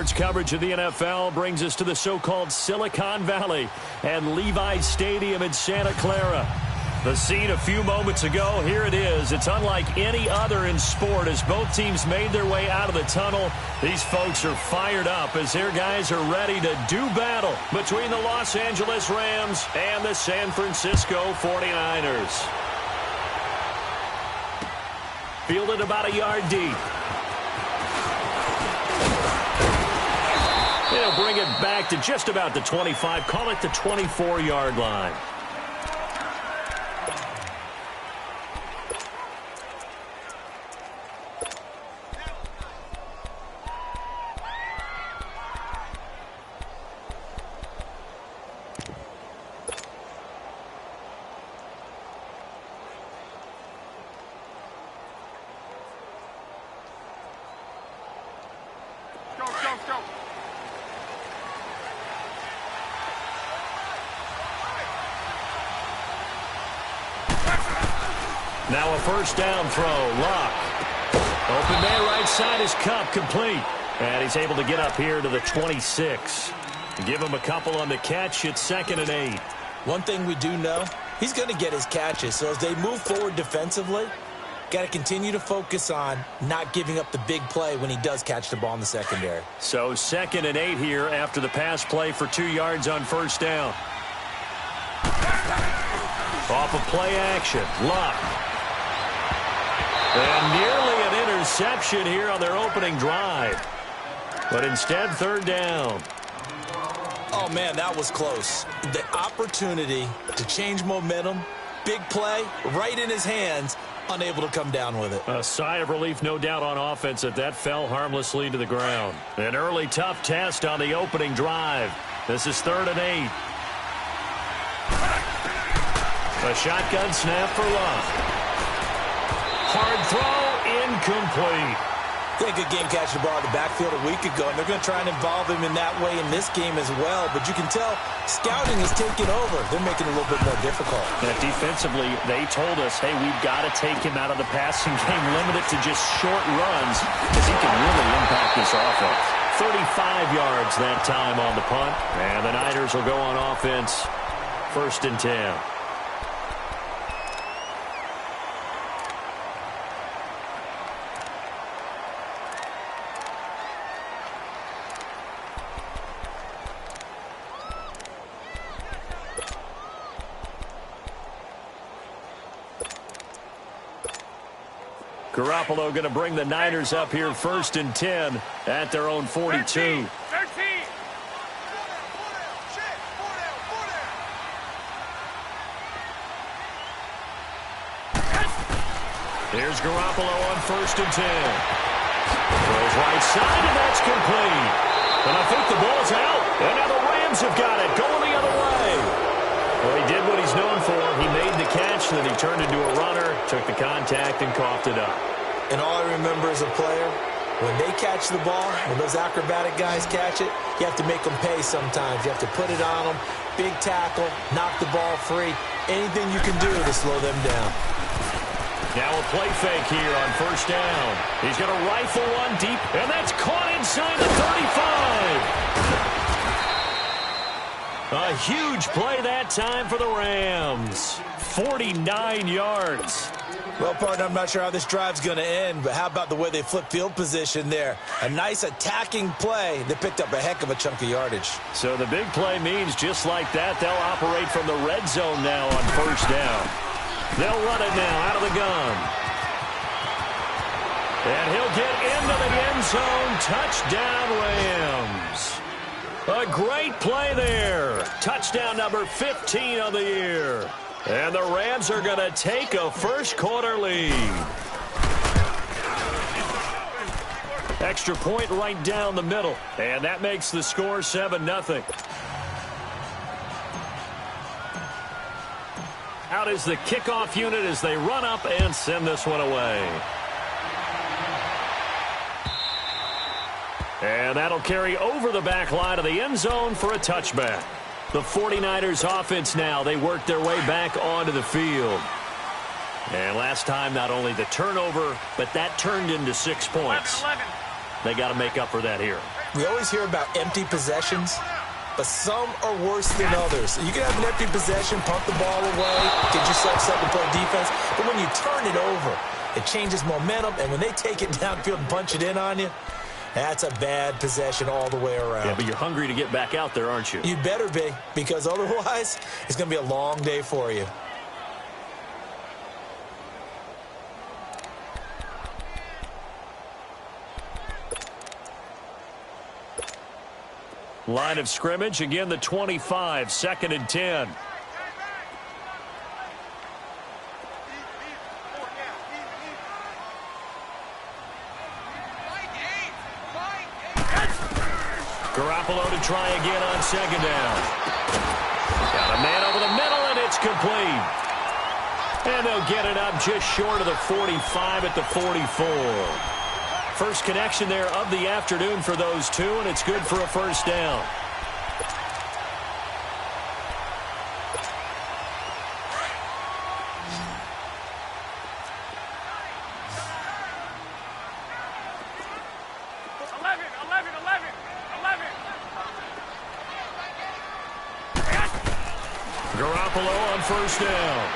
Sports coverage of the NFL brings us to the so-called Silicon Valley and Levi's Stadium in Santa Clara. The scene a few moments ago, here it is. It's unlike any other in sport as both teams made their way out of the tunnel. These folks are fired up as their guys are ready to do battle between the Los Angeles Rams and the San Francisco 49ers. Fielded about a yard deep. They'll bring it back to just about the 25, call it the 24-yard line. Now a first down throw. Luck. Open man right side is Cup, complete. And he's able to get up here to the 26. Give him a couple on the catch. It's 2nd and 8. One thing we do know, he's going to get his catches. So as they move forward defensively, got to continue to focus on not giving up the big play when he does catch the ball in the secondary. So 2nd and 8 here after the pass play for 2 yards on first down. Off of play action. Luck. And nearly an interception here on their opening drive. But instead, 3rd down. Oh, man, that was close. The opportunity to change momentum, big play, right in his hands, unable to come down with it. A sigh of relief, no doubt, on offense that fell harmlessly to the ground. An early tough test on the opening drive. This is 3rd and 8. A shotgun snap for Luck. Hard throw, incomplete. They had a good game catching the ball in the backfield a week ago, and they're going to try and involve him in that way in this game as well. But you can tell scouting is taking over. They're making it a little bit more difficult. Yeah, defensively, they told us, hey, we've got to take him out of the passing game, limit it to just short runs, because he can really impact this offense. 35 yards that time on the punt, and the Niners will go on offense, 1st and 10. Garoppolo going to bring the Niners up here 1st and 10 at their own 42. 13. Here's Garoppolo on 1st and 10. Throws right side, and that's complete. And I think the ball's out. And now the Rams have got it, going the other way. Well, he did what he's known for. He made the catch, then he turned into a runner, took the contact, and coughed it up. And all I remember as a player, when they catch the ball, when those acrobatic guys catch it, you have to make them pay sometimes. You have to put it on them, big tackle, knock the ball free. Anything you can do to slow them down. Now a play fake here on 1st down. He's going to rifle one deep, and that's caught inside the 35. A huge play that time for the Rams. 49 yards. Well, partner, I'm not sure how this drive's going to end, but how about the way they flip field position there? A nice attacking play. They picked up a heck of a chunk of yardage. So the big play means just like that, they'll operate from the red zone now on 1st down. They'll run it now out of the gun. And he'll get into the end zone. Touchdown, Rams. A great play there. Touchdown number 15 of the year. And the Rams are going to take a first-quarter lead. Extra point right down the middle. And that makes the score 7-0. Out is the kickoff unit as they run up and send this one away. And that'll carry over the back line of the end zone for a touchback. The 49ers offense now, they work their way back onto the field. And last time, not only the turnover, but that turned into 6 points. They got to make up for that here. We always hear about empty possessions, but some are worse than others. You can have an empty possession, pump the ball away, get yourself set to play defense, but when you turn it over, it changes momentum, and when they take it downfield and punch it in on you, that's a bad possession all the way around. Yeah, but you're hungry to get back out there, aren't you? You better be, because otherwise, it's going to be a long day for you. Line of scrimmage, again the 25, 2nd and 10. Garoppolo to try again on 2nd down. Got a man over the middle, and it's complete. And they'll get it up just short of the 45 at the 44. First connection there of the afternoon for those two, and it's good for a first down. Garoppolo on first down.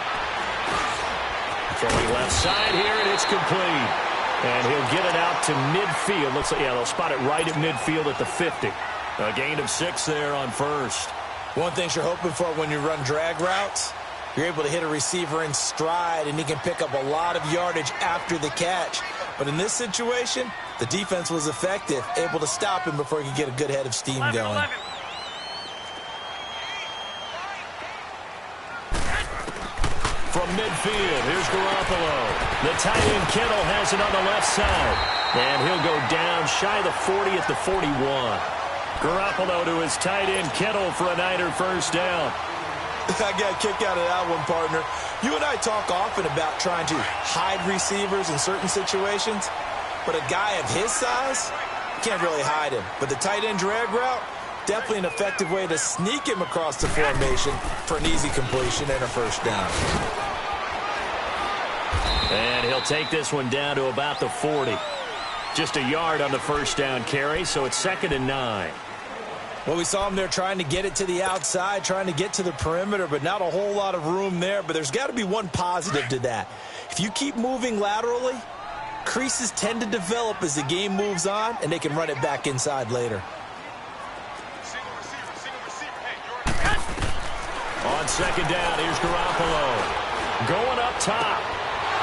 Throwing left side here, and it's complete. And he'll get it out to midfield. Looks like, yeah, they'll spot it right at midfield at the 50. A gain of 6 there on first. One thing you're hoping for when you run drag routes, you're able to hit a receiver in stride, and he can pick up a lot of yardage after the catch. But in this situation, the defense was effective, able to stop him before he could get a good head of steam going. From midfield, here's Garoppolo. The tight end Kittle has it on the left side. And he'll go down shy of the 40 at the 41. Garoppolo to his tight end Kittle for a Niner first down. I got a kick out of that one, partner. You and I talk often about trying to hide receivers in certain situations. But a guy of his size, you can't really hide him. But the tight end drag route, definitely an effective way to sneak him across the formation for an easy completion and a first down. And he'll take this one down to about the 40. Just a yard on the first down carry, so it's 2nd and 9. Well, we saw him there trying to get it to the outside, trying to get to the perimeter, but not a whole lot of room there. But there's got to be one positive to that. If you keep moving laterally, creases tend to develop as the game moves on, and they can run it back inside later. On 2nd down, here's Garoppolo. Going up top.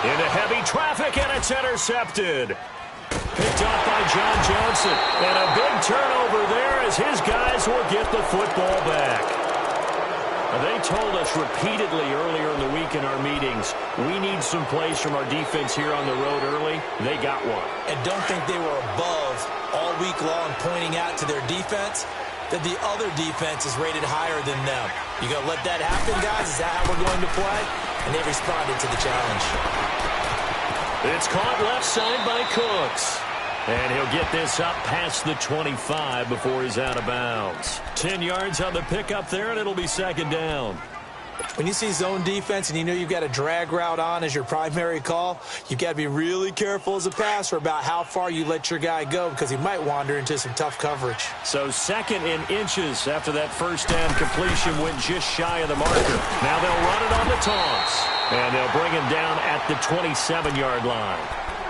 Into heavy traffic, and it's intercepted. Picked off by John Johnson. And a big turnover there as his guys will get the football back. They told us repeatedly earlier in the week in our meetings, we need some plays from our defense here on the road early. They got one. And don't think they were above all week long pointing out to their defense that the other defense is rated higher than them. You going to let that happen, guys? Is that how we're going to play? And they responded to the challenge. It's caught left side by Cooks. And he'll get this up past the 25 before he's out of bounds. 10 yards on the pickup there, and it'll be 2nd down. When you see zone defense and you know you've got a drag route on as your primary call, you've got to be really careful as a passer about how far you let your guy go because he might wander into some tough coverage. So 2nd and inches after that first down completion went just shy of the marker. Now they'll run it on the toss, and they'll bring him down at the 27-yard line.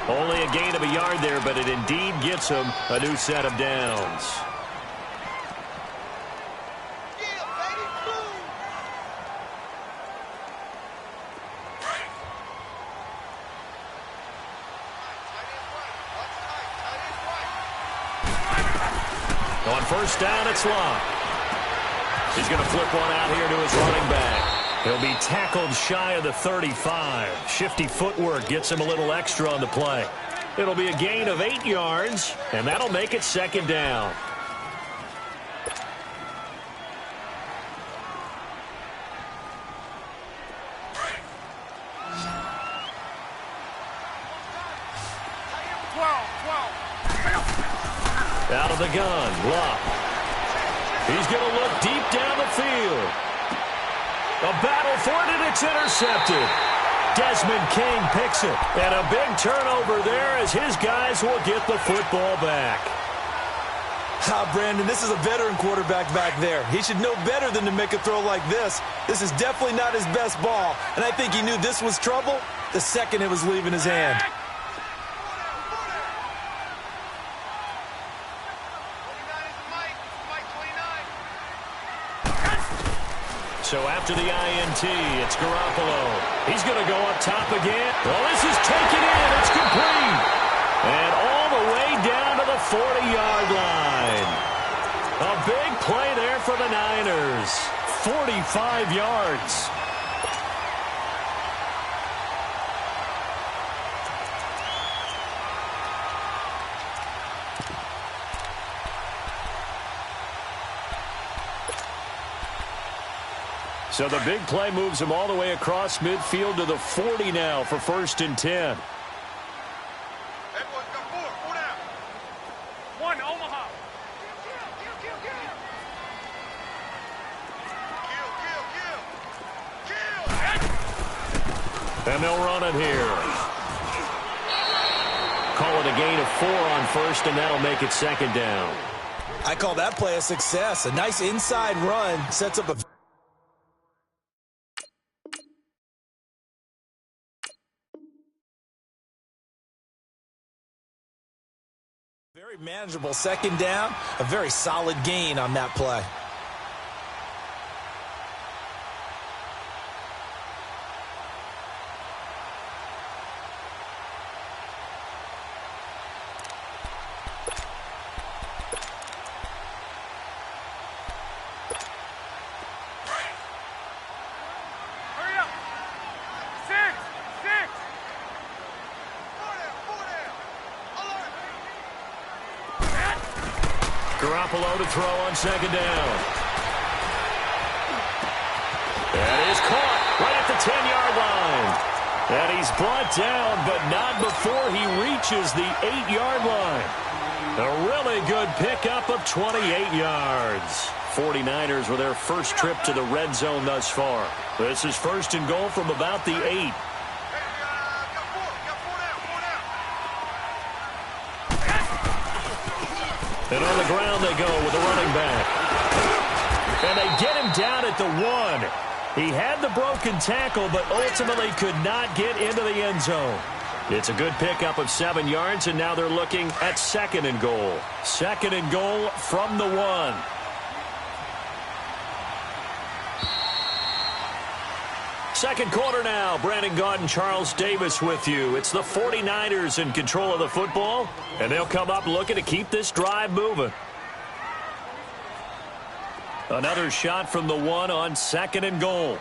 Only a gain of a yard there, but it indeed gets him a new set of downs. On first down, it's Locke. He's going to flip one out here to his running back. He'll be tackled shy of the 35. Shifty footwork gets him a little extra on the play. It'll be a gain of 8 yards, and that'll make it 2nd down. Out of the gun, Locke. He's going to look deep down the field. A battle for it, and it's intercepted. Desmond King picks it. And a big turnover there as his guys will get the football back. Brandon, this is a veteran quarterback back there. He should know better than to make a throw like this. This is definitely not his best ball, and I think he knew this was trouble the second it was leaving his hand. So after the INT, it's Garoppolo. He's going to go up top again. Well, this is taken in. It's complete. And all the way down to the 40-yard line. A big play there for the Niners. 45 yards. So the big play moves him all the way across midfield to the 40 now for 1st and 10. And they'll run it here. Call it a gain of 4 on 1st, and that'll make it 2nd down. I call that play a success. A nice inside run sets up a very manageable 2nd down. A very solid gain on that play. Garoppolo to throw on 2nd down. That is caught right at the 10-yard line. And he's brought down, but not before he reaches the 8-yard line. A really good pickup of 28 yards. 49ers with their first trip to the red zone thus far. This is 1st and goal from about the 8. And on the ground they go with the running back. And they get him down at the 1. He had the broken tackle, but ultimately could not get into the end zone. It's a good pickup of 7 yards, and now they're looking at 2nd and goal. 2nd and goal from the 1. Second quarter now. Brandon Gaudin and Charles Davis with you. It's the 49ers in control of the football, and they'll come up looking to keep this drive moving. Another shot from the 1 on 2nd and goal.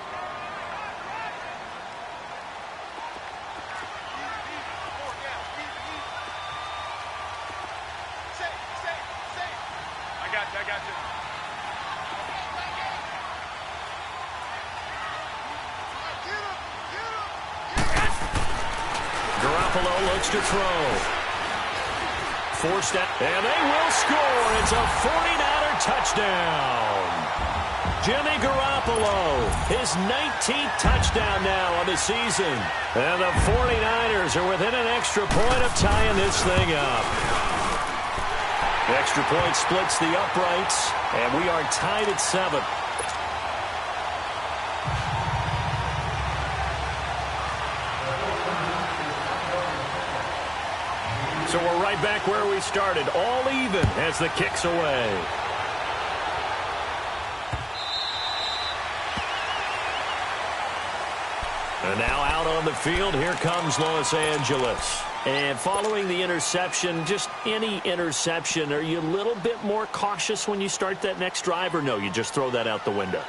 Garoppolo looks to throw. Forced out, and they will score. It's a 49er touchdown. Jimmy Garoppolo, his 19th touchdown now on the season. And the 49ers are within an extra point of tying this thing up. The extra point splits the uprights, and we are tied at 7. So we're right back where we started, all even as the kick's away. And now out on the field, here comes Los Angeles. And following the interception, just any interception, are you a little bit more cautious when you start that next drive, or no, you just throw that out the window?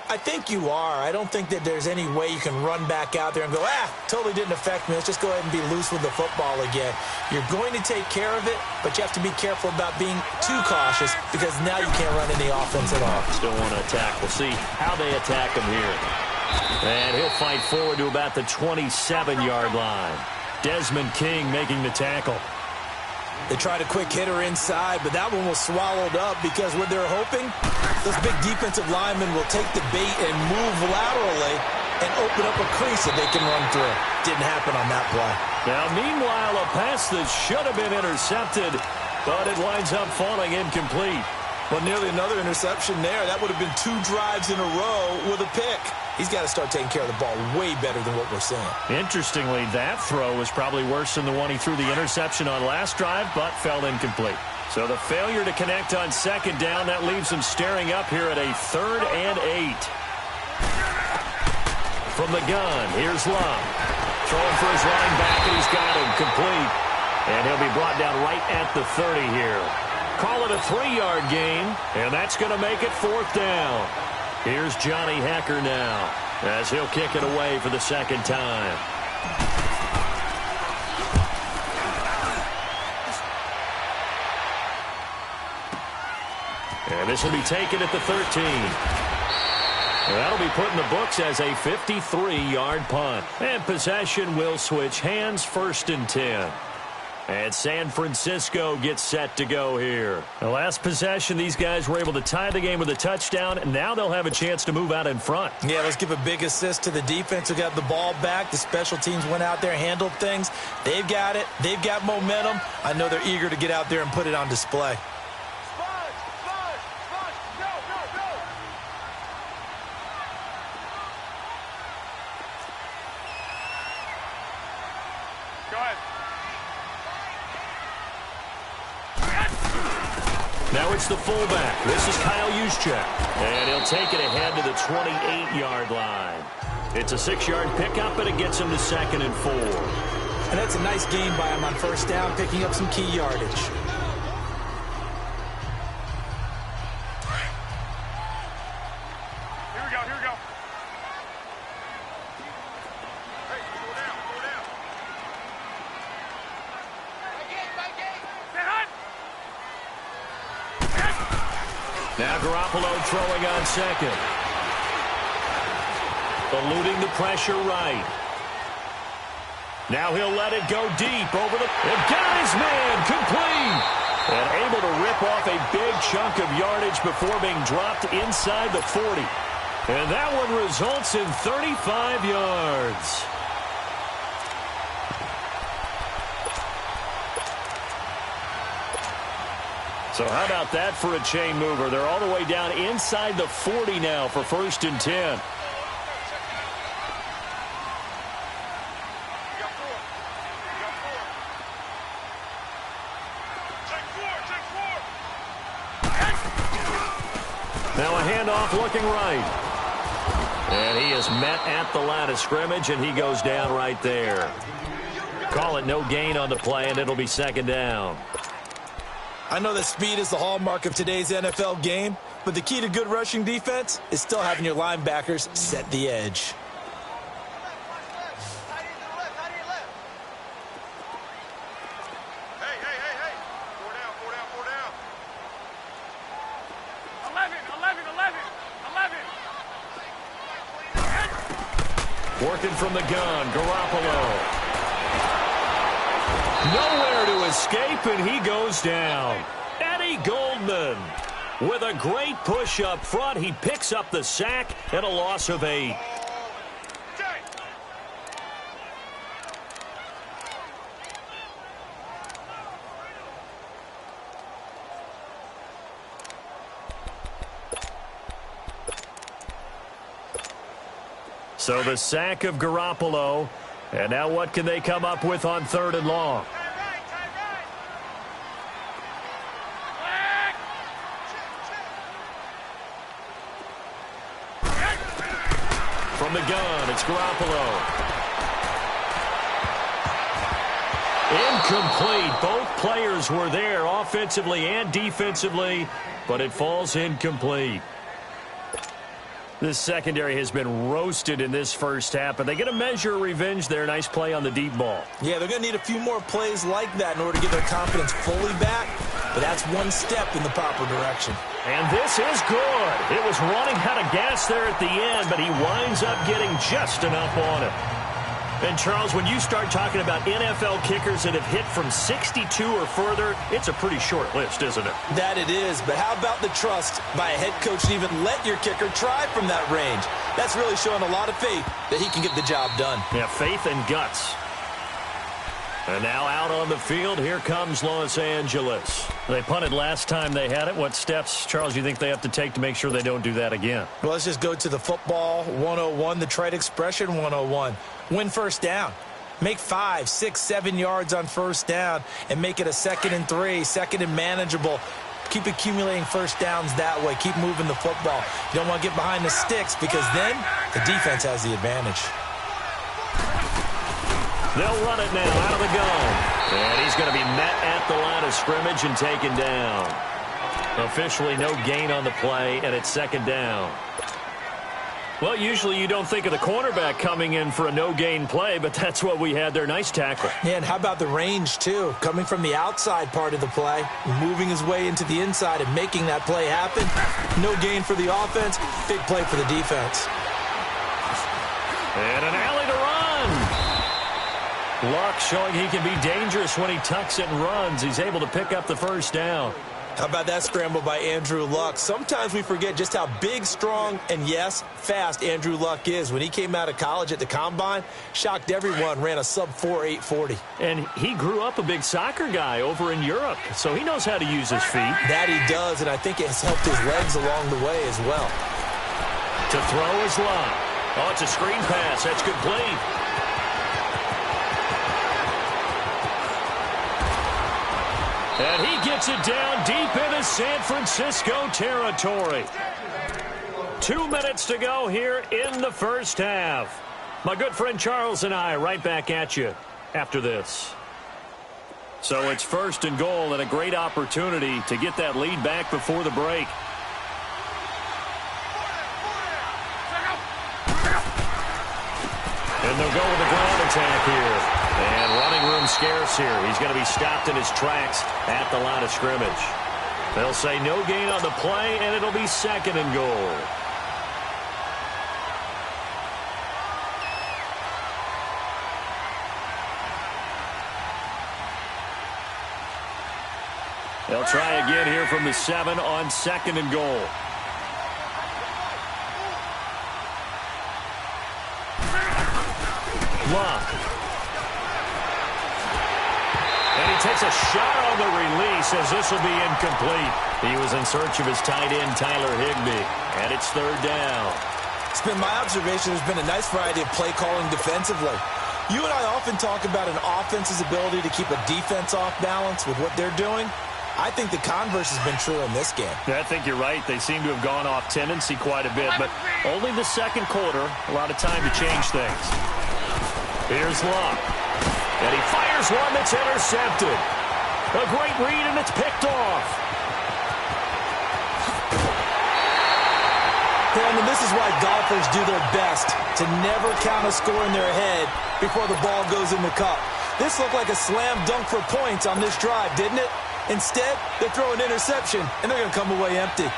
I think you are. I don't think that there's any way you can run back out there and go, totally didn't affect me. Let's just go ahead and be loose with the football again. You're going to take care of it, but you have to be careful about being too cautious because now you can't run any offense at all. Still want to attack. We'll see how they attack him here. And he'll fight forward to about the 27-yard line. Desmond King making the tackle. They tried a quick hitter inside, but that one was swallowed up because what they're hoping, those big defensive linemen will take the bait and move laterally and open up a crease that they can run through. Didn't happen on that play. Now, meanwhile, a pass that should have been intercepted but it winds up falling incomplete. Well, nearly another interception there. That would have been 2 drives in a row with a pick. He's got to start taking care of the ball way better than what we're seeing. Interestingly, that throw was probably worse than the one he threw the interception on last drive, but fell incomplete. So the failure to connect on second down, that leaves him staring up here at a 3rd and 8. From the gun, here's Love. Throwing for his running back, and he's got him complete. And he'll be brought down right at the 30 here. Call it a 3-yard gain, and that's going to make it 4th down. Here's Johnny Hecker now, as he'll kick it away for the second time. And this will be taken at the 13. And that'll be put in the books as a 53-yard punt. And possession will switch hands, 1st and 10. And San Francisco gets set to go here. The last possession, these guys were able to tie the game with a touchdown, and now they'll have a chance to move out in front. Yeah, let's give a big assist to the defense who got the ball back. The special teams went out there, handled things. They've got it. They've got momentum. I know they're eager to get out there and put it on display. Now it's the fullback. This is Kyle Juszczyk. And he'll take it ahead to the 28-yard line. It's a 6-yard pickup, and it gets him to 2nd and 4. And that's a nice gain by him on 1st down, picking up some key yardage. Now Garoppolo throwing on 2nd. Eluding the pressure right. Now he'll let it go deep over the... And got his man complete. And able to rip off a big chunk of yardage before being dropped inside the 40. And that one results in 35 yards. So how about that for a chain mover? They're all the way down inside the 40 now for 1st and 10. Now a handoff looking right. And he is met at the line of scrimmage, and he goes down right there. Call it no gain on the play, and it'll be 2nd down. I know that speed is the hallmark of today's NFL game, but the key to good rushing defense is still having your linebackers set the edge. Working from the gun, Garoppolo. Nowhere to escape, and he goes down. Eddie Goldman with a great push up front. He picks up the sack and a loss of 8. So the sack of Garoppolo. And now what can they come up with on 3rd and long? From the gun, it's Garoppolo. Incomplete. Both players were there offensively and defensively, but it falls incomplete. This secondary has been roasted in this first half, but they get a measure of revenge there. Nice play on the deep ball. Yeah, they're going to need a few more plays like that in order to get their confidence fully back, but that's one step in the proper direction. And this is good. It was running out of gas there at the end, but he winds up getting just enough on it. And, Charles, when you start talking about NFL kickers that have hit from 62 or further, it's a pretty short list, isn't it? That it is, but how about the trust by a head coach to even let your kicker try from that range? That's really showing a lot of faith that he can get the job done. Yeah, faith and guts. And now out on the field, here comes Los Angeles. They punted last time they had it. What steps, Charles, do you think they have to take to make sure they don't do that again? Well, let's just go to the football 101, the trite expression 101. Win first down. Make 5, 6, 7 yards on first down and make it a 2nd and 3, 2nd and manageable. Keep accumulating first downs that way. Keep moving the football. You don't want to get behind the sticks because then the defense has the advantage. They'll run it now out of the gun. And he's going to be met at the line of scrimmage and taken down. Officially no gain on the play, and it's 2nd down. Well, usually you don't think of the cornerback coming in for a no-gain play, but that's what we had there. Nice tackle. Yeah, and how about the range, too? Coming from the outside part of the play, moving his way into the inside and making that play happen. No gain for the offense, big play for the defense. And an alley to run. Luck showing he can be dangerous when he tucks it and runs. He's able to pick up the first down. How about that scramble by Andrew Luck? Sometimes we forget just how big, strong, and, yes, fast Andrew Luck is. When he came out of college at the Combine, shocked everyone, ran a sub-4 840. And he grew up a big soccer guy over in Europe, so he knows how to use his feet. That he does, and I think it has helped his legs along the way as well. To throw is Luck. Oh, it's a screen pass. That's complete. And he gets it down deep into San Francisco territory. 2 minutes to go here in the first half. My good friend Charles and I right back at you after this. So it's 1st and goal and a great opportunity to get that lead back before the break. And they'll go with the ground attack here. And running room scarce here. He's going to be stopped in his tracks at the line of scrimmage. They'll say no gain on the play, and it'll be 2nd and goal. They'll try again here from the 7 on 2nd and goal. Luck. And he takes a shot on the release as this will be incomplete. He was in search of his tight end, Tyler Higbee. And it's 3rd down. It's been my observation there's been a nice variety of play calling defensively. You and I often talk about an offense's ability to keep a defense off balance with what they're doing. I think the converse has been true in this game. Yeah, I think you're right. They seem to have gone off tendency quite a bit, but only the 2nd quarter, a lot of time to change things. Here's Luck. And he fires one that's intercepted. A great read, and it's picked off. And this is why golfers do their best to never count a score in their head before the ball goes in the cup. This looked like a slam dunk for points on this drive, didn't it? Instead, they throw an interception, and they're going to come away empty.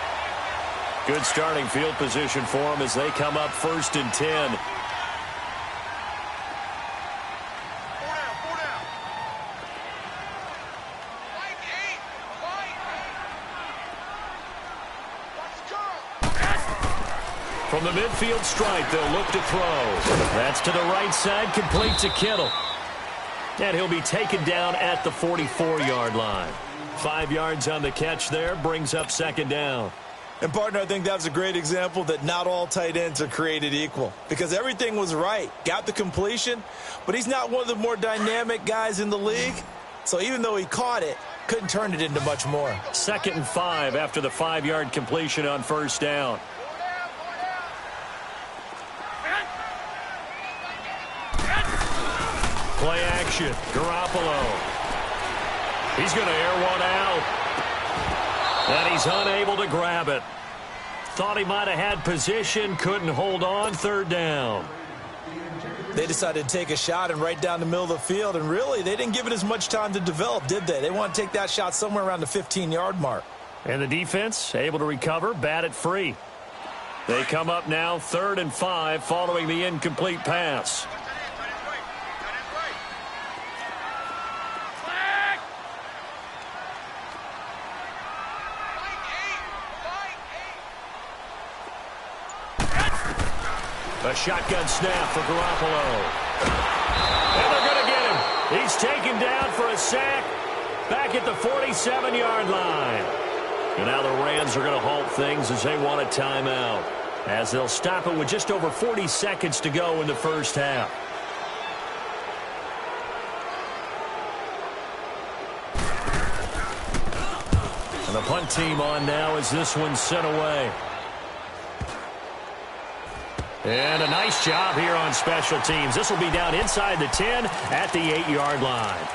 Good starting field position for them as they come up 1st and 10. From the midfield stripe, they'll look to throw. That's to the right side, complete to Kittle. And he'll be taken down at the 44-yard line. 5 yards on the catch there, brings up 2nd down. And, partner, I think that's a great example that not all tight ends are created equal. Because everything was right. Got the completion, but he's not one of the more dynamic guys in the league. So even though he caught it, couldn't turn it into much more. 2nd and 5 after the 5-yard completion on 1st down. Play action. Garoppolo. He's going to air one out. And he's unable to grab it. Thought he might have had position. Couldn't hold on. 3rd down. They decided to take a shot and right down the middle of the field. And really, they didn't give it as much time to develop, did they? They want to take that shot somewhere around the 15-yard mark. And the defense able to recover. Bat it free. They come up now 3rd and 5 following the incomplete pass. A shotgun snap for Garoppolo. And they're going to get him. He's taken down for a sack. back at the 47-yard line. And now the Rams are going to halt things as they want a timeout, as they'll stop it with just over 40 seconds to go in the first half. And the punt team on now as this one's sent away. And a nice job here on special teams. This will be down inside the 10 at the 8-yard line.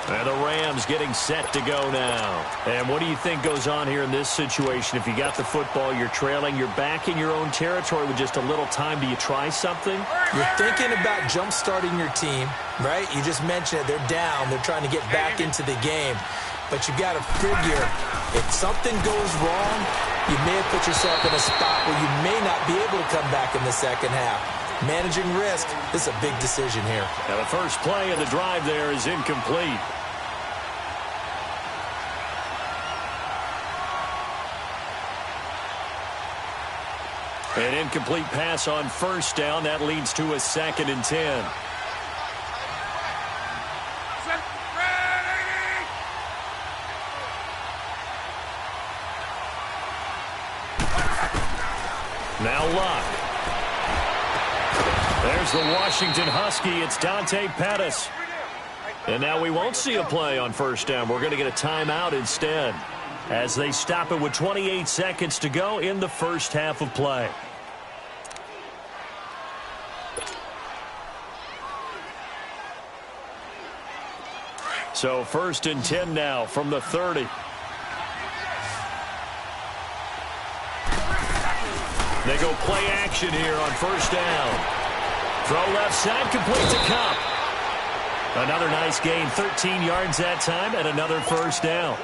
And the Rams getting set to go now. And what do you think goes on here in this situation? If you got the football, you're trailing, you're back in your own territory with just a little time. Do you try something? You're thinking about jump-starting your team, right? You just mentioned it. They're down. They're trying to get back into the game. But you got to figure, if something goes wrong, you may have put yourself in a spot where you may not be able to come back in the second half. Managing risk, this is a big decision here. Now the first play of the drive there is incomplete. An incomplete pass on first down. That leads to a 2nd and 10. Now Luck. There's the Washington Husky. It's Dante Pettis. And now we won't see a play on first down. We're going to get a timeout instead, as they stop it with 28 seconds to go in the first half of play. So 1st and 10 now from the 30. They go play action here on first down. Throw left side, complete to Cup. Another nice gain, 13 yards that time, and another first down.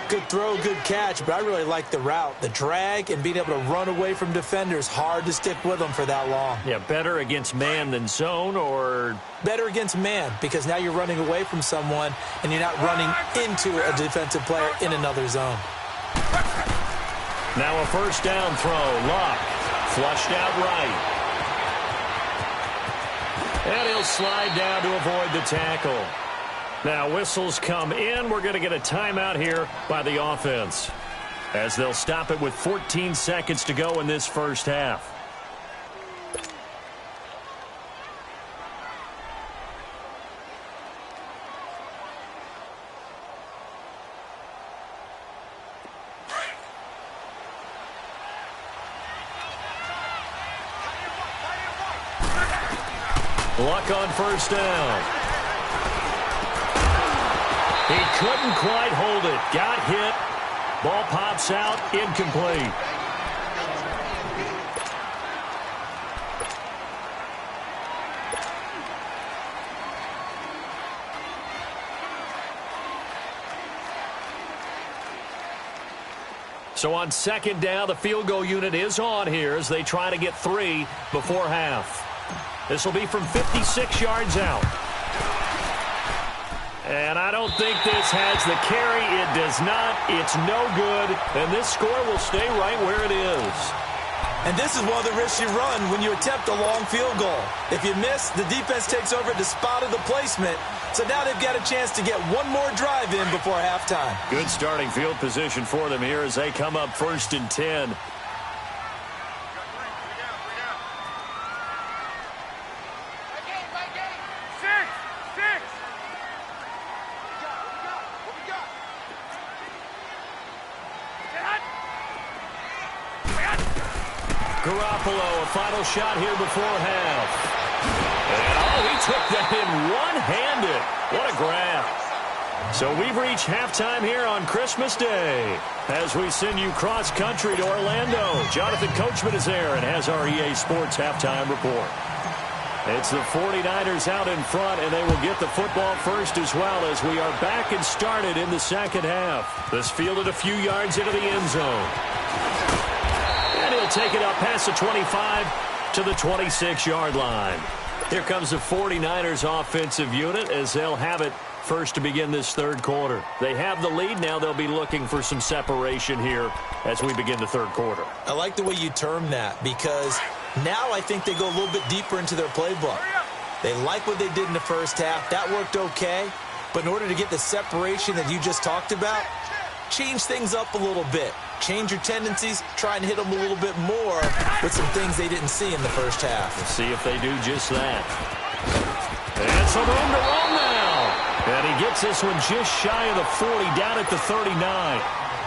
Good throw, good catch, but I really like the route. The drag and being able to run away from defenders, hard to stick with them for that long. Yeah, better against man than zone, or? Better against man, because now you're running away from someone and you're not running into a defensive player in another zone. Now a first down throw. Luck flushed out right. And he'll slide down to avoid the tackle. Now whistles come in. We're going to get a timeout here by the offense, as they'll stop it with 14 seconds to go in this first half. Luck on first down. He couldn't quite hold it. Got hit. Ball pops out. Incomplete. So on second down, the field goal unit is on here as they try to get 3 before half. This will be from 56 yards out. And I don't think this has the carry. It does not. It's no good. And this score will stay right where it is. And this is one of the risks you run when you attempt a long field goal. If you miss, the defense takes over at the spot of the placement. So now they've got a chance to get one more drive in before halftime. Good starting field position for them here as they come up 1st and 10. Garoppolo, a final shot here before half. And, he took that in one-handed. What a grab. So we've reached halftime here on Christmas Day as we send you cross-country to Orlando. Jonathan Coachman is there and has our EA Sports halftime report. It's the 49ers out in front, and they will get the football first as well as we are back and started in the second half. This fielded a few yards into the end zone. And he'll take it up past the 25 to the 26-yard line. Here comes the 49ers offensive unit as they'll have it first to begin this third quarter. They have the lead. Now they'll be looking for some separation here as we begin the third quarter. I like the way you term that, because now I think they go a little bit deeper into their playbook. They like what they did in the first half. That worked okay. But in order to get the separation that you just talked about, change things up a little bit. Change your tendencies, try and hit them a little bit more with some things they didn't see in the first half. Let's see if they do just that. And some room to run now. And he gets this one just shy of the 40, down at the 39.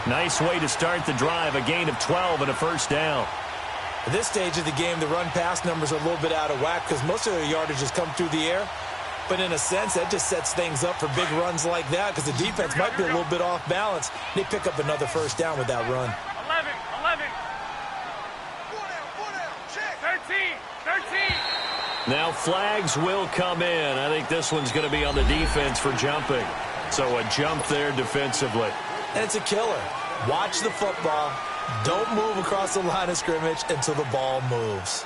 Nice way to start the drive, a gain of 12 and a first down. At this stage of the game, the run-pass numbers are a little bit out of whack because most of their yardage has come through the air. But in a sense, that just sets things up for big runs like that because the defense might be a little bit off balance. They pick up another first down with that run. 11. 13. Now flags will come in. I think this one's going to be on the defense for jumping. So a jump there defensively. And it's a killer. Watch the football. Don't move across the line of scrimmage until the ball moves.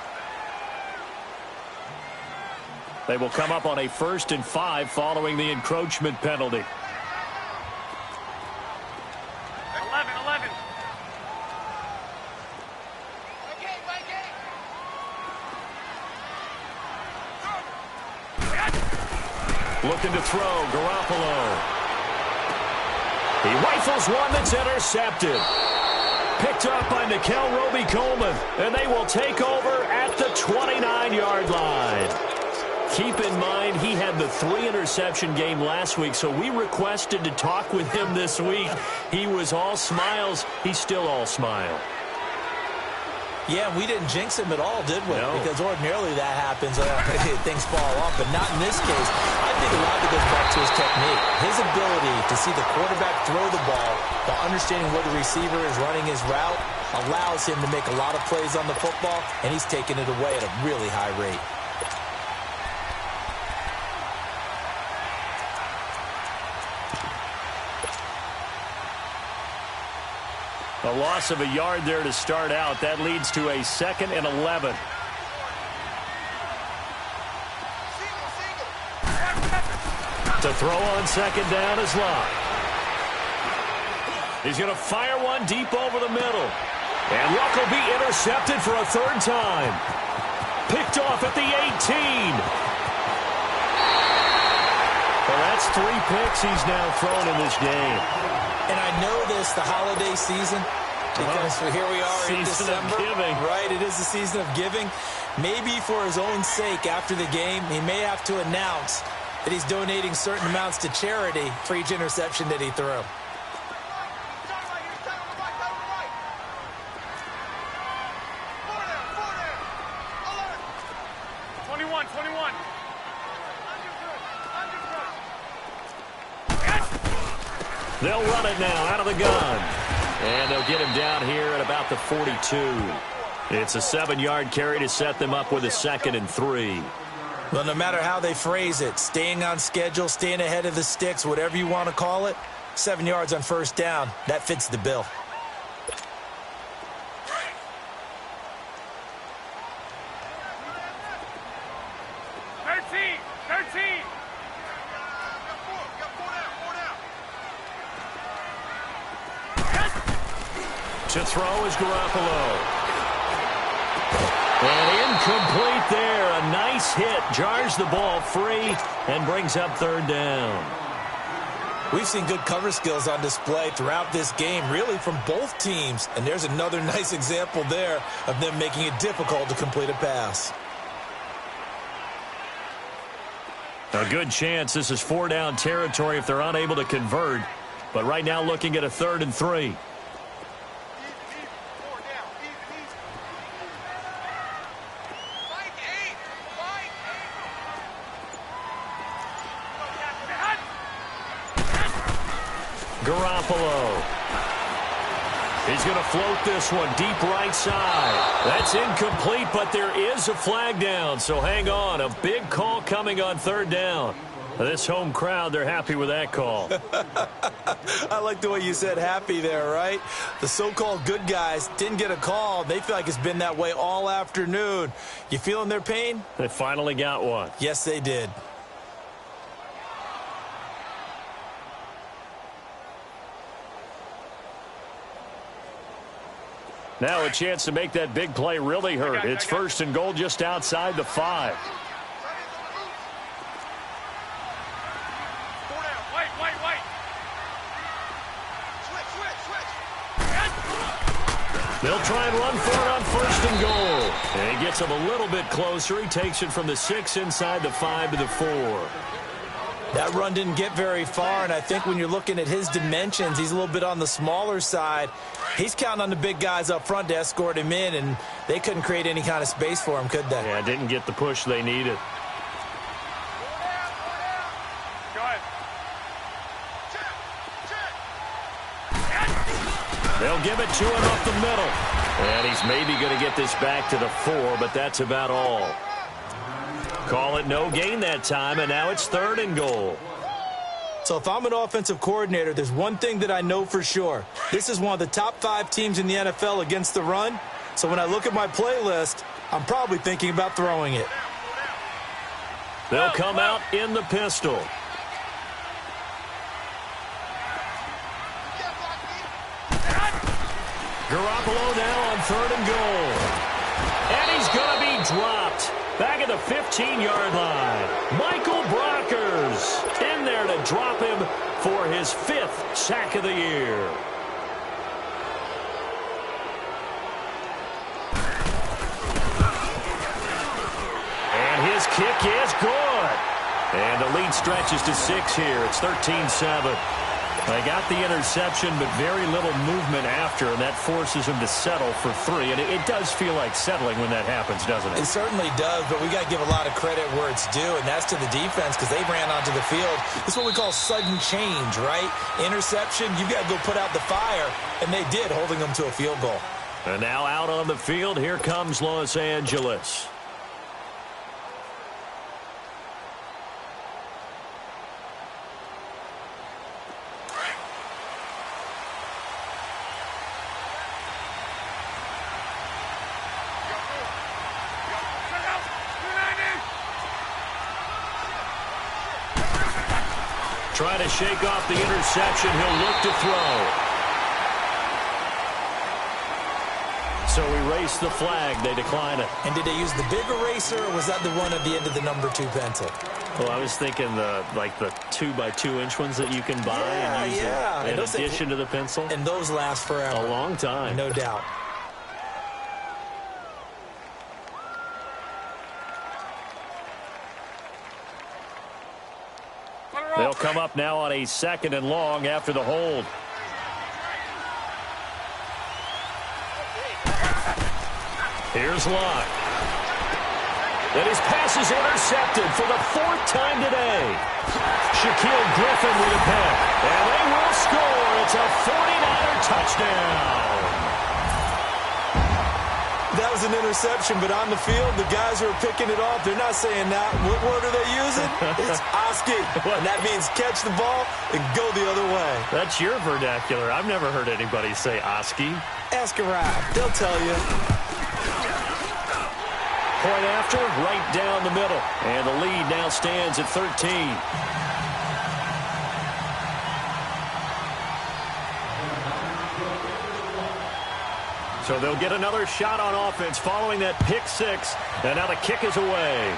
They will come up on a 1st and 5 following the encroachment penalty. 11. Looking to throw, Garoppolo. He rifles one that's intercepted. Picked up by Nickel Roby-Coleman, and they will take over at the 29-yard line. Keep in mind, he had the 3-interception game last week, so we requested to talk with him this week. He was all smiles. He's still all smile. Yeah, we didn't jinx him at all, did we? No. Because ordinarily that happens. Things fall off, but not in this case. I think a lot of it goes back to his technique. His ability to see the quarterback throw the ball while understanding where the receiver is running his route allows him to make a lot of plays on the football, and he's taking it away at a really high rate. A loss of a yard there to start out. That leads to a 2nd and 11. To throw on 2nd down is Locke. He's going to fire one deep over the middle. And Luck will be intercepted for a 3rd time. Picked off at the 18. Well, that's 3 picks he's now thrown in this game. And I know this, the holiday season, because here we are in December. Giving. Right, it is the season of giving. Maybe for his own sake after the game, he may have to announce that he's donating certain amounts to charity for each interception that he threw. They'll run it now out of the gun. And they'll get him down here at about the 42. It's a 7-yard carry to set them up with a 2nd and 3. Well, no matter how they phrase it, staying on schedule, staying ahead of the sticks, whatever you want to call it, 7 yards on 1st down, that fits the bill. To throw is Garoppolo. And incomplete there. A nice hit. Jars the ball free and brings up 3rd down. We've seen good cover skills on display throughout this game, really from both teams. And there's another nice example there of them making it difficult to complete a pass. A good chance this is 4-down territory if they're unable to convert. But right now looking at a 3rd and 3. Garoppolo. He's going to float this one deep right side. That's incomplete, but there is a flag down, so hang on. A big call coming on 3rd down. This home crowd, they're happy with that call. I like the way you said happy there, right? The so-called good guys didn't get a call. They feel like it's been that way all afternoon. You feeling their pain? They finally got one. Yes, they did. Now a chance to make that big play really hurt. It's 1st and goal just outside the 5. try and run for it on 1st and goal. And he gets him a little bit closer. He takes it from the 6 inside the 5 to the 4. That run didn't get very far, and I think when you're looking at his dimensions, he's a little bit on the smaller side. He's counting on the big guys up front to escort him in, and they couldn't create any kind of space for him, could they? Yeah, didn't get the push they needed. They'll give it to him up the middle. And he's maybe going to get this back to the 4, but that's about all. Call it no gain that time, and now it's 3rd and goal. So if I'm an offensive coordinator, there's one thing that I know for sure. This is one of the top 5 teams in the NFL against the run. So when I look at my playlist, I'm probably thinking about throwing it. They'll come out in the pistol. Garoppolo now on 3rd and goal. And he's going to be dropped. Back at the 15-yard line. Michael Brockers in there to drop him for his 5th sack of the year. And his kick is good. And the lead stretches to 6 here. It's 13-7. They got the interception, but very little movement after, and that forces him to settle for 3. And it does feel like settling when that happens, doesn't it? It certainly does, but we got to give a lot of credit where it's due, and that's to the defense because they ran onto the field. This is what we call sudden change, right? Interception, you got to go put out the fire, and they did, holding them to a field goal. And now out on the field, here comes Los Angeles. Trying to shake off the interception. He'll look to throw. So erase the flag. They decline it. And did they use the big eraser, or was that the one at the end of the number 2 pencil? Well, I was thinking the 2x2-inch ones that you can buy and use in addition to the pencil. And those last forever. A long time. No doubt. They'll come up now on a 2nd and long after the hold. Here's Locke. And his pass is intercepted for the 4th time today. Shaquille Griffin with a pick. And they will score. It's a 49er touchdown. That was an interception, but on the field, the guys who are picking it off, they're not saying that. What word are they using? It's Oski. And that means catch the ball and go the other way. That's your vernacular. I've never heard anybody say Oski. Ask around. They'll tell you. Point after, right down the middle. And the lead now stands at 13. So they'll get another shot on offense following that pick 6. And now the kick is away.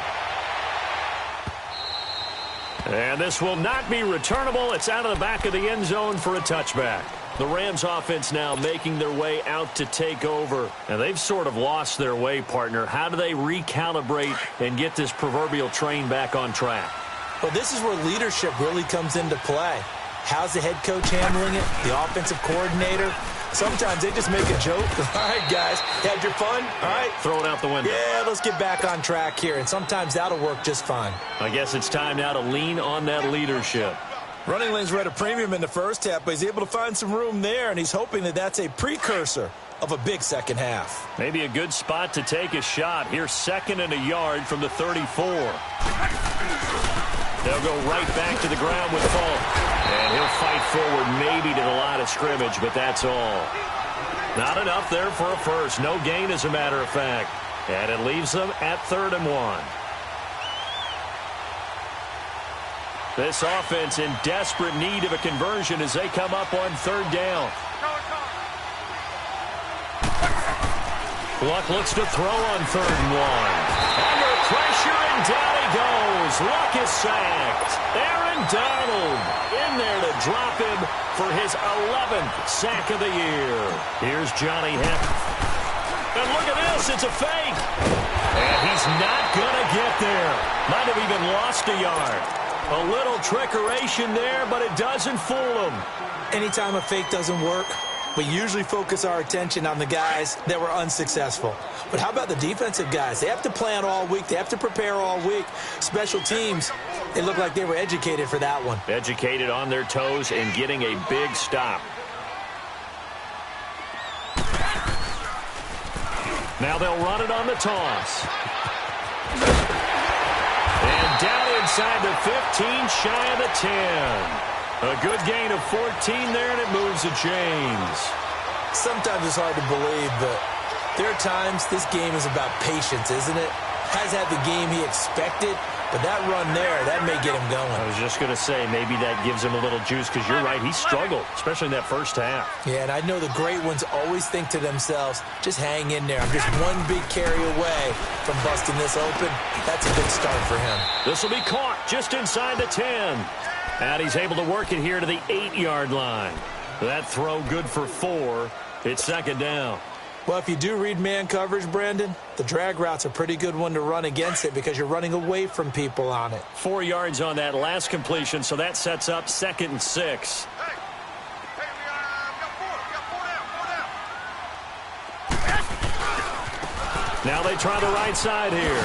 And this will not be returnable. It's out of the back of the end zone for a touchback. The Rams offense now making their way out to take over. And they've sort of lost their way, partner. How do they recalibrate and get this proverbial train back on track? Well, this is where leadership really comes into play. How's the head coach handling it? The offensive coordinator? Sometimes they just make a joke. All right, guys, had your fun? All right. Throw it out the window. Yeah, let's get back on track here. And sometimes that'll work just fine. I guess it's time now to lean on that leadership. Running lanes were at a premium in the first half, but he's able to find some room there, and he's hoping that that's a precursor of a big second half. Maybe a good spot to take a shot. Here's 2nd and a yard from the 34. They'll go right back to the ground with Falk. And he'll fight forward maybe to the line of scrimmage, but that's all. Not enough there for a first. No gain, as a matter of fact. And it leaves them at 3rd and 1. This offense in desperate need of a conversion as they come up on 3rd down. Luck looks to throw on 3rd and 1. Under pressure, and down he goes. Luck is sacked. Aaron Donald in there to drop him for his 11th sack of the year. Here's Johnny Heck. throws. It's a fake. And he's not going to get there. Might have even lost a yard. A little trickeration there, but it doesn't fool him. Anytime a fake doesn't work, we usually focus our attention on the guys that were unsuccessful. But how about the defensive guys? They have to plan all week. They have to prepare all week. Special teams, they look like they were educated for that one. Educated on their toes and getting a big stop. Now they'll run it on the toss. And down inside the 15, shy of the 10. A good gain of 14 there, and it moves the chains. Sometimes it's hard to believe, but there are times this game is about patience, isn't it? Has had the game he expected, but that run there, that may get him going. I was just going to say, maybe that gives him a little juice, because you're right, he struggled, especially in that first half. Yeah, and I know the great ones always think to themselves, just hang in there. I'm just one big carry away from busting this open. That's a good start for him. This will be caught just inside the 10. And he's able to work it here to the 8-yard line. That throw good for 4. It's second down. Well, if you do read man coverage, Brandon, the drag route's a pretty good one to run against it because you're running away from people on it. 4 yards on that last completion, so that sets up 2nd and 6. Now they try the right side here.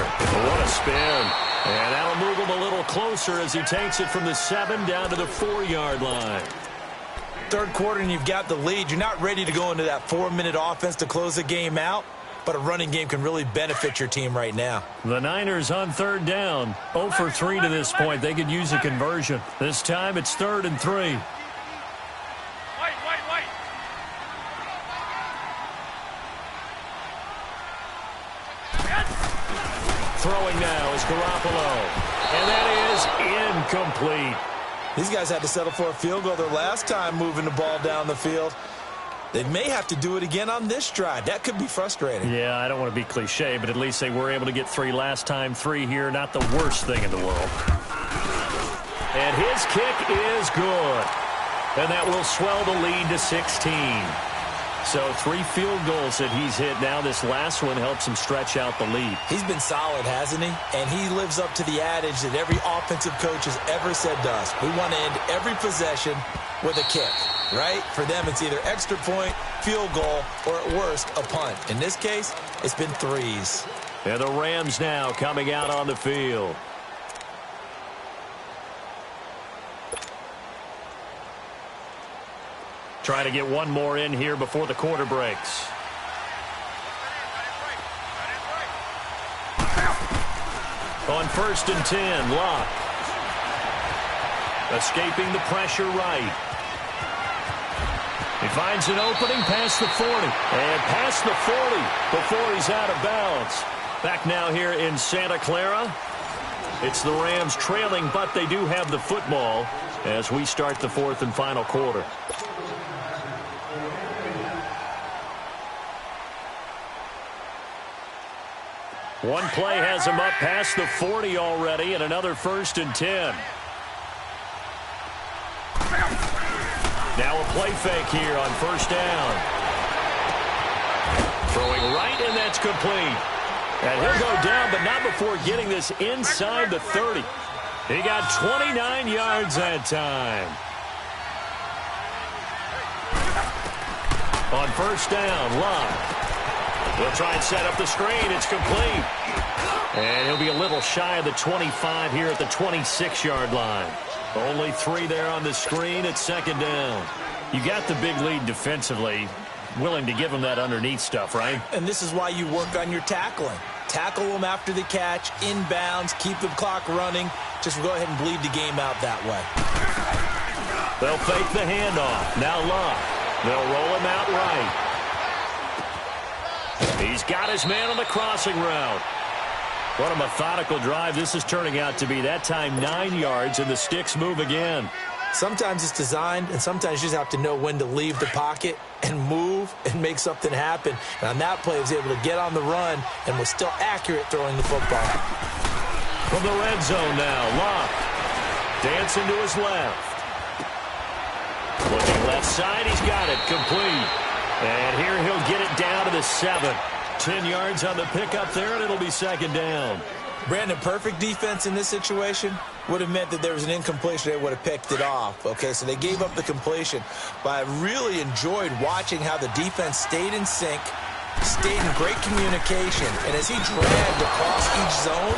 What a spin. And that'll move him a little closer as he takes it from the 7 down to the 4-yard line. Third quarter and you've got the lead. You're not ready to go into that 4-minute offense to close the game out, but a running game can really benefit your team right now. The Niners on 3rd down. 0 for 3 to this point. They could use a conversion. This time it's 3rd and 3. Throwing now is Garoppolo. And that is incomplete. These guys had to settle for a field goal their last time moving the ball down the field. They may have to do it again on this drive. That could be frustrating. Yeah, I don't want to be cliche, but at least they were able to get 3 last time. 3 here, not the worst thing in the world. And his kick is good. And that will swell the lead to 16. So 3 field goals that he's hit now. This last one helps him stretch out the lead. He's been solid, hasn't he? And he lives up to the adage that every offensive coach has ever said to us. We want to end every possession with a kick, right? For them, it's either extra point, field goal, or at worst, a punt. In this case, it's been 3s. And the Rams now coming out on the field. Trying to get one more in here before the quarter breaks. On 1st and 10, Locke. Escaping the pressure right. He finds an opening past the 40. And past the 40 before he's out of bounds. Back now here in Santa Clara. It's the Rams trailing, but they do have the football as we start the 4th and final quarter. One play has him up past the 40 already, and another 1st and 10. Now a play fake here on 1st down. Throwing right, and that's complete. And he'll go down, but not before getting this inside the 30. He got 29 yards that time. On 1st down, Locke. He'll try and set up the screen. It's complete. And he'll be a little shy of the 25 here at the 26-yard line. Only 3 there on the screen at 2nd down. You got the big lead defensively. Willing to give him that underneath stuff, right? And this is why you work on your tackling. Tackle them after the catch, inbounds, keep the clock running. Just go ahead and bleed the game out that way. They'll fake the handoff. Now Locke. They'll roll him out right. He's got his man on the crossing route. What a methodical drive this is turning out to be. That time 9 yards, and the sticks move again. Sometimes it's designed, and sometimes you just have to know when to leave the pocket and move and make something happen. And on that play, he was able to get on the run and was still accurate throwing the football. From the red zone now, Locke dancing to his left. Looking left side, he's got it complete. And here he'll get it down to the 7. 10 yards on the pickup there, and it'll be second down. Brandon, perfect defense in this situation would have meant that there was an incompletion. They would have picked it off. Okay, so they gave up the completion. But I really enjoyed watching how the defense stayed in sync, stayed in great communication. And as he dragged across each zone,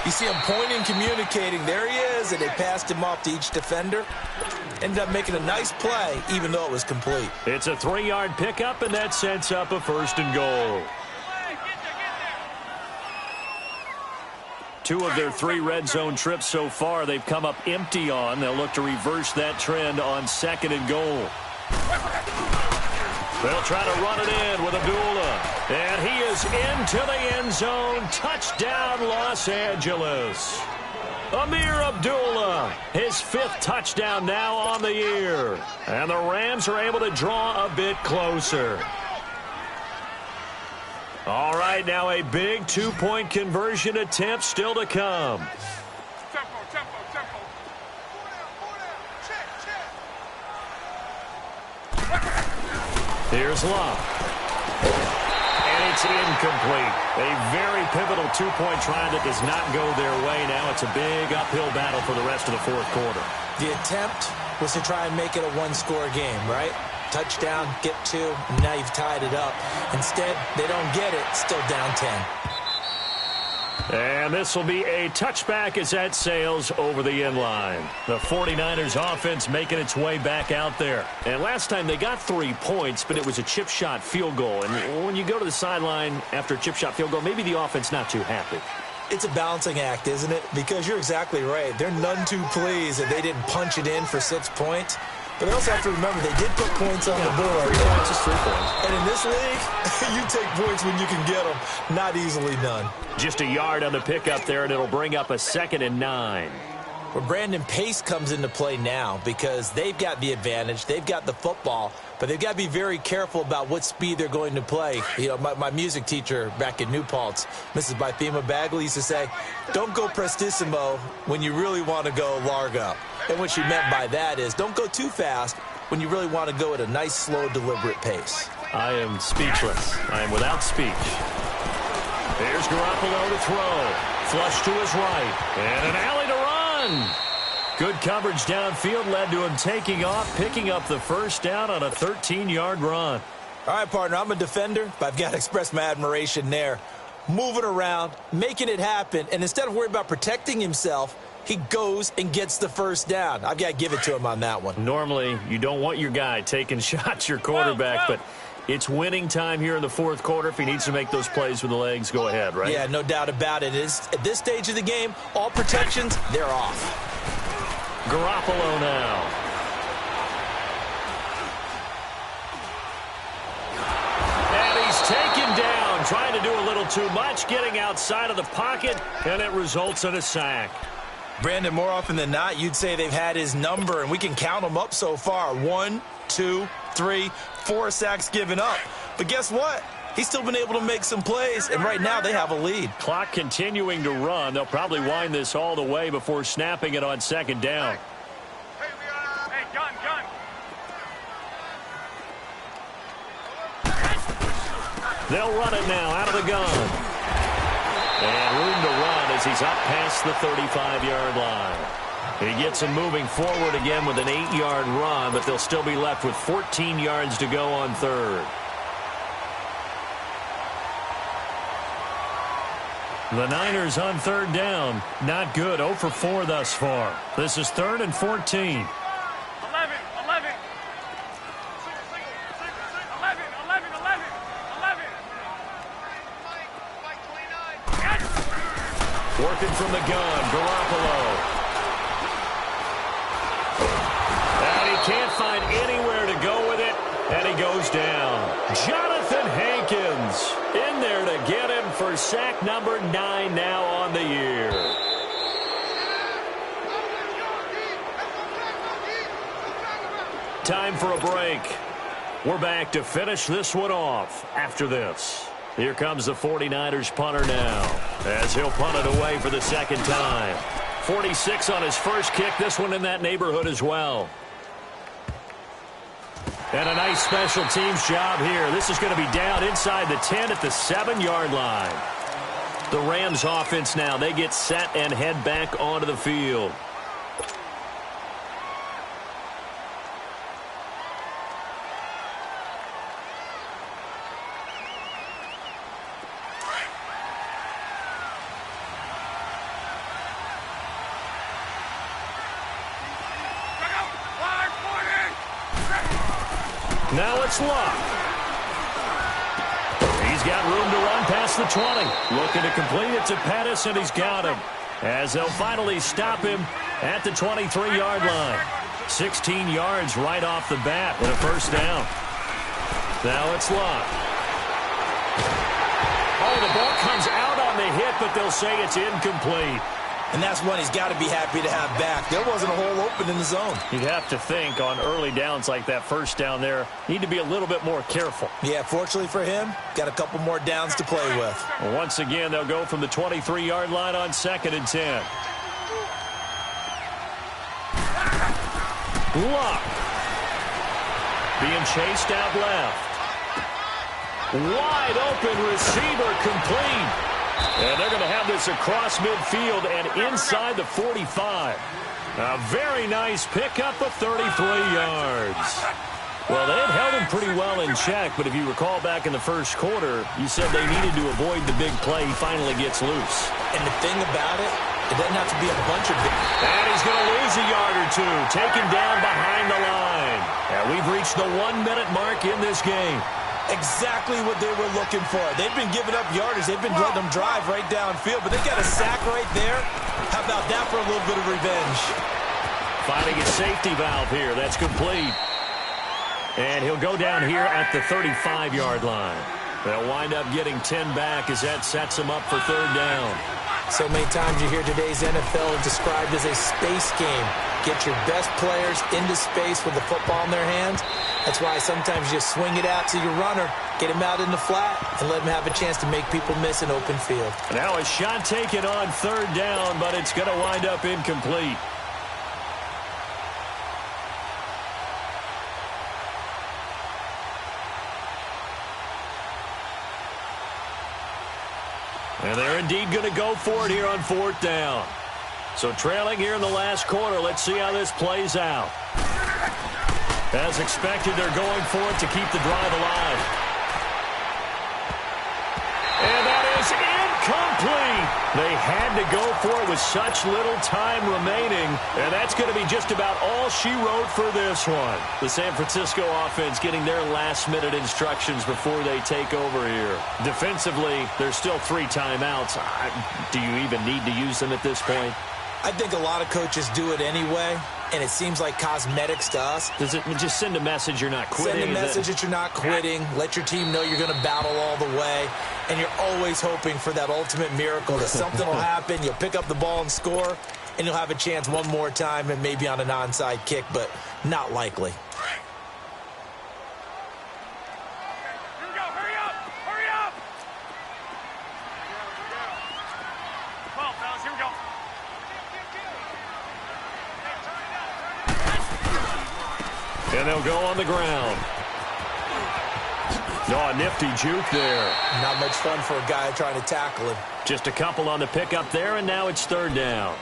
you see him pointing, communicating. There he is, and they passed him off to each defender. Ended up making a nice play, even though it was complete. It's a 3-yard pickup, and that sets up a 1st and goal. 2 of their 3 red zone trips so far they've come up empty on. They'll look to reverse that trend on 2nd and goal. They'll try to run it in with Abdullah. And he is into the end zone. Touchdown, Los Angeles. Amir Abdullah, his 5th touchdown now on the year. And the Rams are able to draw a bit closer. All right, now a big 2-point conversion attempt still to come. Tempo. Here's Love. And it's incomplete. A very pivotal 2-point try that does not go their way. Now it's a big uphill battle for the rest of the 4th quarter. The attempt was to try and make it a 1-score game, right? Touchdown, get 2, and now you've tied it up. Instead, they don't get it, still down 10. And this will be a touchback as that sails over the end line. The 49ers offense making its way back out there. And last time they got 3 points, but it was a chip shot field goal. And when you go to the sideline after a chip shot field goal, maybe the offense not too happy. It's a balancing act, isn't it? Because you're exactly right. They're none too pleased that they didn't punch it in for 6 points. But they also have to remember they did put points on the board. 3 points is 3 points. And in this league, you take points when you can get them. Not easily done. Just a yard on the pickup there, and it'll bring up a 2nd and 9. Well, Brandon, pace comes into play now because they've got the advantage. They've got the football, but they've got to be very careful about what speed they're going to play. You know, my music teacher back in New Paltz, Mrs. Bythema Bagley, used to say, don't go prestissimo when you really want to go largo. And what she meant by that is don't go too fast when you really want to go at a nice, slow, deliberate pace. I am speechless. I am without speech. Here's Garoppolo to throw. Flush to his right. And an alley to run. Good coverage downfield led to him taking off, picking up the 1st down on a 13-yard run. All right, partner, I'm a defender, but I've got to express my admiration there. Moving around, making it happen, and instead of worrying about protecting himself, he goes and gets the 1st down. I've got to give it to him on that one. Normally, you don't want your guy taking shots, your quarterback, but it's winning time here in the 4th quarter. If he needs to make those plays with the legs, go ahead, right? Yeah, no doubt about it. At this stage of the game, all protections, they're off. Garoppolo now. And he's taken down, trying to do a little too much, getting outside of the pocket, and it results in a sack. Brandon, more often than not, you'd say they've had his number, and we can count them up so far. 1, 2, 3, 4 sacks given up. But guess what? He's still been able to make some plays, and right now they have a lead. Clock continuing to run. They'll probably wind this all the way before snapping it on 2nd down. Hey, gun. They'll run it now out of the gun. And room to run as he's up past the 35-yard line. He gets him moving forward again with an 8-yard run, but they'll still be left with 14 yards to go on 3rd. The Niners on 3rd down. Not good. 0 for 4 thus far. This is 3rd and 14. 11. Working from the gun, Garoppolo. And he can't find anywhere to go with it, and he goes down. Jonathan Hankins in there to get him for sack number 9 now on the year. Time for a break. We're back to finish this one off after this. Here comes the 49ers punter now, as he'll punt it away for the 2nd time. 46 on his first kick, this one in that neighborhood as well. And a nice special teams job here. This is going to be down inside the 10 at the 7-yard line. The Rams offense now, they get set and head back onto the field. Now it's Luck. He's got room to run past the 20. Looking to complete it to Pettis, and he's got him. As they'll finally stop him at the 23-yard line. 16 yards right off the bat and a first down. Now it's Luck. Oh, the ball comes out on the hit, but they'll say it's incomplete. And that's one he's got to be happy to have back. There wasn't a hole open in the zone. You'd have to think on early downs like that first down there, need to be a little bit more careful. Yeah, fortunately for him, got a couple more downs to play with. Well, once again, they'll go from the 23-yard line on 2nd and 10. Luck. Being chased out left. Wide open receiver complete. And they're going to have this across midfield and inside the 45. A very nice pickup of 33 yards. Well, they had held him pretty well in check, but if you recall back in the first quarter, you said they needed to avoid the big play. He finally gets loose. And the thing about it, it doesn't have to be a bunch of big. And he's going to lose a yard or two, taken down behind the line. And we've reached the 1-minute mark in this game. Exactly what they were looking for. They've been giving up yardage. They've been letting them drive right downfield, but they got a sack right there. How about that for a little bit of revenge? Finding a safety valve here. That's complete. And he'll go down here at the 35-yard line. They'll wind up getting 10 back as that sets them up for 3rd down. So many times you hear today's NFL described as a space game. Get your best players into space with the football in their hands. That's why sometimes you just swing it out to your runner, get him out in the flat, and let him have a chance to make people miss an open field. Now a shot taken on 3rd down, but it's going to wind up incomplete. And they're indeed going to go for it here on 4th down. So trailing here in the last quarter, let's see how this plays out. As expected, they're going for it to keep the drive alive. And that is incomplete. They had to go for it with such little time remaining, and that's going to be just about all she wrote for this one. The San Francisco offense getting their last-minute instructions before they take over here. Defensively, there's still 3 timeouts. Do you even need to use them at this point? I think a lot of coaches do it anyway, and it seems like cosmetics to us. Does it just send a message you're not quitting? Send a message that you're not quitting. Let your team know you're going to battle all the way, and you're always hoping for that ultimate miracle that something will happen, you'll pick up the ball and score, and you'll have a chance one more time and maybe on an onside kick, but not likely. And they'll go on the ground. Oh, a nifty juke there. Not much fun for a guy trying to tackle him. Just a couple on the pickup there, and now it's 3rd down.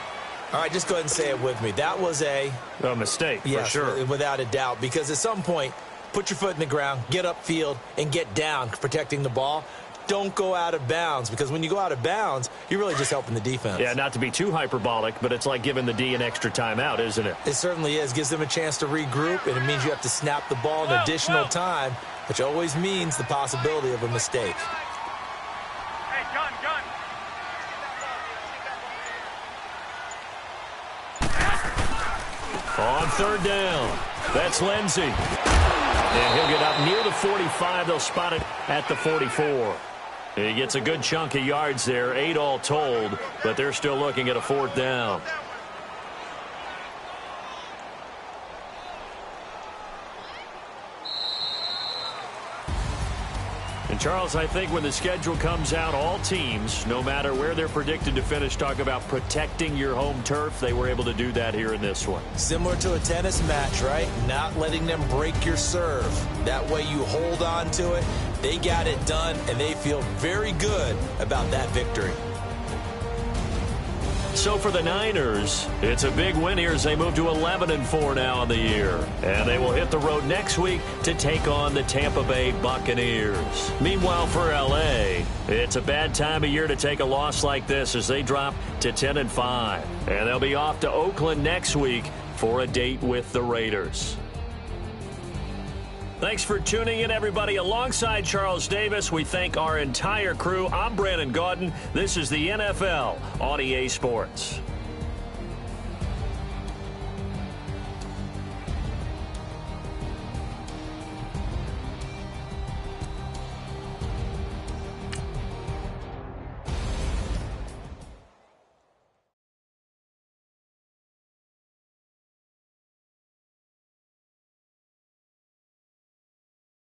All right, just go ahead and say it with me. That was a mistake, for sure. Without a doubt, because at some point, put your foot in the ground, get upfield, and get down protecting the ball. Don't go out of bounds, because when you go out of bounds, you're really just helping the defense. Yeah, not to be too hyperbolic, but it's like giving the D an extra timeout, isn't it? It certainly is. Gives them a chance to regroup, and it means you have to snap the ball in additional time, which always means the possibility of a mistake. Hey, gun. On 3rd down, that's Lindsey. And he'll get up near the 45. They'll spot it at the 44. He gets a good chunk of yards there, 8 all told, but they're still looking at a 4th down. And, Charles, I think when the schedule comes out, all teams, no matter where they're predicted to finish, talk about protecting your home turf. They were able to do that here in this one. Similar to a tennis match, right? Not letting them break your serve. That way you hold on to it. They got it done, and they feel very good about that victory. So for the Niners, it's a big win here as they move to 11-4 now in the year. And they will hit the road next week to take on the Tampa Bay Buccaneers. Meanwhile, for L.A., it's a bad time of year to take a loss like this as they drop to 10-5. And they'll be off to Oakland next week for a date with the Raiders. Thanks for tuning in, everybody. Alongside Charles Davis, we thank our entire crew. I'm Brandon Gaudin. This is the NFL on EA Sports.